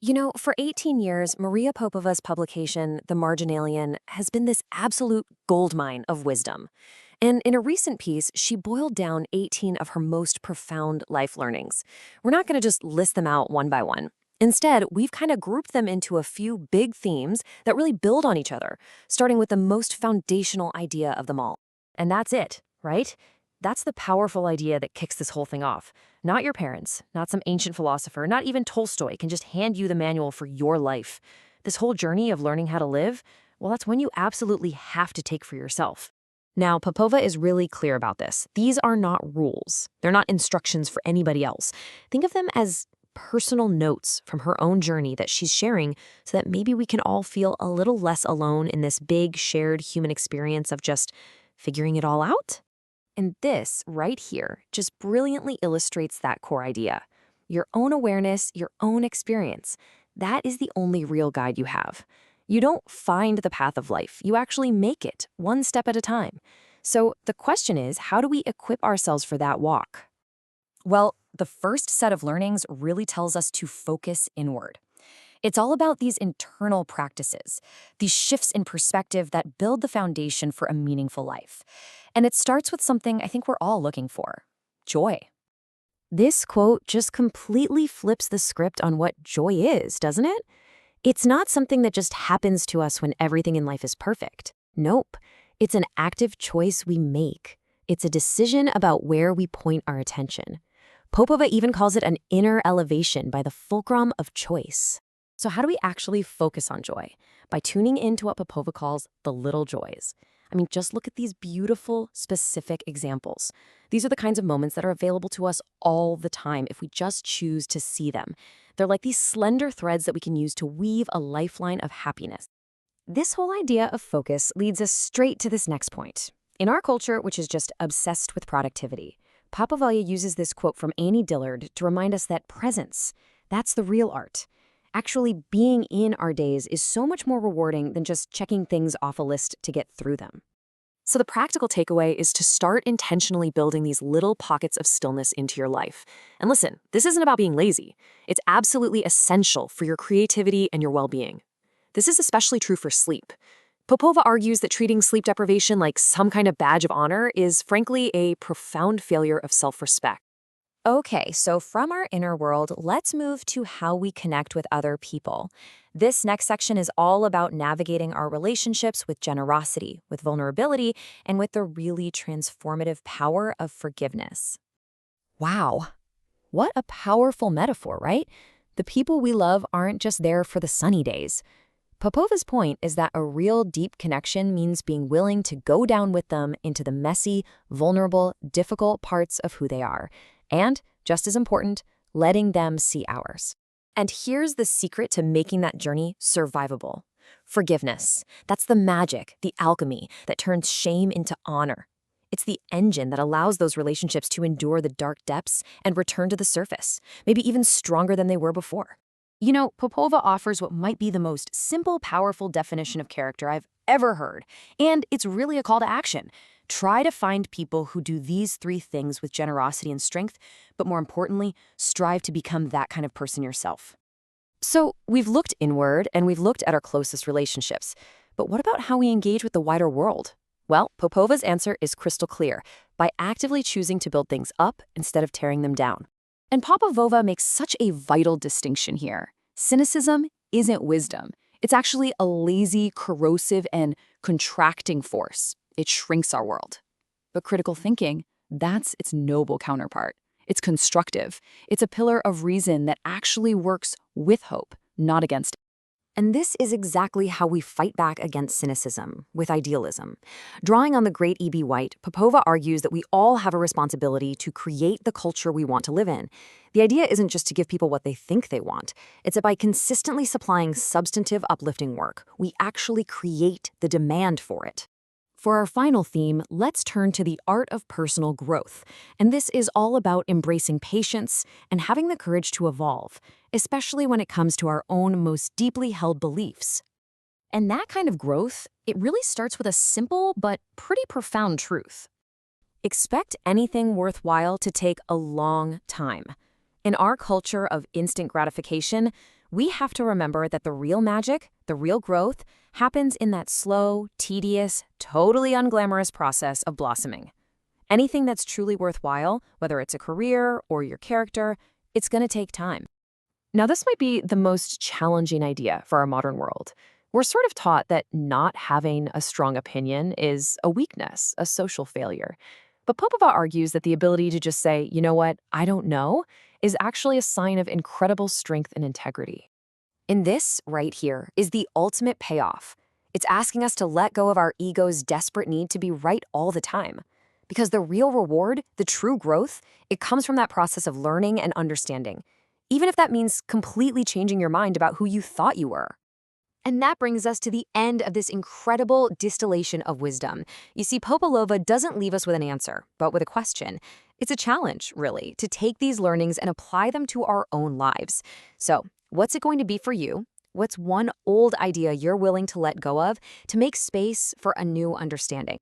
For 18 years, Maria Popova's publication, The Marginalian, has been this absolute goldmine of wisdom. And in a recent piece, she boiled down 18 of her most profound life learnings. We're not going to just list them out one by one. Instead, we've kind of grouped them into a few big themes that really build on each other, starting with the most foundational idea of them all. And that's it, right? That's the powerful idea that kicks this whole thing off. Not your parents, not some ancient philosopher, not even Tolstoy can just hand you the manual for your life. This whole journey of learning how to live, well, that's one you absolutely have to take for yourself. Now, Popova is really clear about this. These are not rules. They're not instructions for anybody else. Think of them as personal notes from her own journey that she's sharing so that maybe we can all feel a little less alone in this big shared human experience of just figuring it all out. And this, right here, just brilliantly illustrates that core idea. Your own awareness, your own experience. That is the only real guide you have. You don't find the path of life. You actually make it, one step at a time. So the question is, how do we equip ourselves for that walk? Well, the first set of learnings really tells us to focus inward. It's all about these internal practices, these shifts in perspective that build the foundation for a meaningful life. And it starts with something I think we're all looking for: joy. This quote just completely flips the script on what joy is, doesn't it? It's not something that just happens to us when everything in life is perfect. Nope. It's an active choice we make. It's a decision about where we point our attention. Popova even calls it an inner elevation by the fulcrum of choice. So how do we actually focus on joy? By tuning into what Popova calls the little joys. Just look at these beautiful, specific examples. These are the kinds of moments that are available to us all the time if we just choose to see them. They're like these slender threads that we can use to weave a lifeline of happiness. This whole idea of focus leads us straight to this next point. In our culture, which is just obsessed with productivity, Popova uses this quote from Annie Dillard to remind us that presence, that's the real art. Actually, being in our days is so much more rewarding than just checking things off a list to get through them. So the practical takeaway is to start intentionally building these little pockets of stillness into your life. And listen, this isn't about being lazy. It's absolutely essential for your creativity and your well-being. This is especially true for sleep. Popova argues that treating sleep deprivation like some kind of badge of honor is, frankly, a profound failure of self-respect. Okay, so from our inner world, let's move to how we connect with other people. This next section is all about navigating our relationships with generosity, with vulnerability, and with the really transformative power of forgiveness. Wow, what a powerful metaphor, right? The people we love aren't just there for the sunny days. Popova's point is that a real deep connection means being willing to go down with them into the messy, vulnerable, difficult parts of who they are. And, just as important, letting them see ours. And here's the secret to making that journey survivable. Forgiveness. That's the magic, the alchemy that turns shame into honor. It's the engine that allows those relationships to endure the dark depths and return to the surface, maybe even stronger than they were before. Popova offers what might be the most simple, powerful definition of character I've ever heard, and it's really a call to action. Try to find people who do these three things with generosity and strength, but more importantly, strive to become that kind of person yourself. So we've looked inward and we've looked at our closest relationships, but what about how we engage with the wider world? Well, Popova's answer is crystal clear: by actively choosing to build things up instead of tearing them down. And Popova makes such a vital distinction here. Cynicism isn't wisdom. It's actually a lazy, corrosive, and contracting force. It shrinks our world. But critical thinking, that's its noble counterpart. It's constructive. It's a pillar of reason that actually works with hope, not against it. And this is exactly how we fight back against cynicism, with idealism. Drawing on the great E.B. White, Popova argues that we all have a responsibility to create the culture we want to live in. The idea isn't just to give people what they think they want. It's that by consistently supplying substantive, uplifting work, we actually create the demand for it. For our final theme, let's turn to the art of personal growth. And this is all about embracing patience and having the courage to evolve, especially when it comes to our own most deeply held beliefs. And that kind of growth, it really starts with a simple but pretty profound truth. Expect anything worthwhile to take a long time. In our culture of instant gratification, We have to remember that the real magic, the real growth, happens in that slow, tedious, totally unglamorous process of blossoming. Anything that's truly worthwhile, whether it's a career or your character, it's going to take time. Now, this might be the most challenging idea for our modern world. We're sort of taught that not having a strong opinion is a weakness, a social failure. But Popova argues that the ability to just say, you know what, I don't know, is actually a sign of incredible strength and integrity. And this, right here, is the ultimate payoff. It's asking us to let go of our ego's desperate need to be right all the time. Because the real reward, the true growth, it comes from that process of learning and understanding, even if that means completely changing your mind about who you thought you were. And that brings us to the end of this incredible distillation of wisdom. You see, Popova doesn't leave us with an answer, but with a question. It's a challenge, really, to take these learnings and apply them to our own lives. So, what's it going to be for you? What's one old idea you're willing to let go of to make space for a new understanding?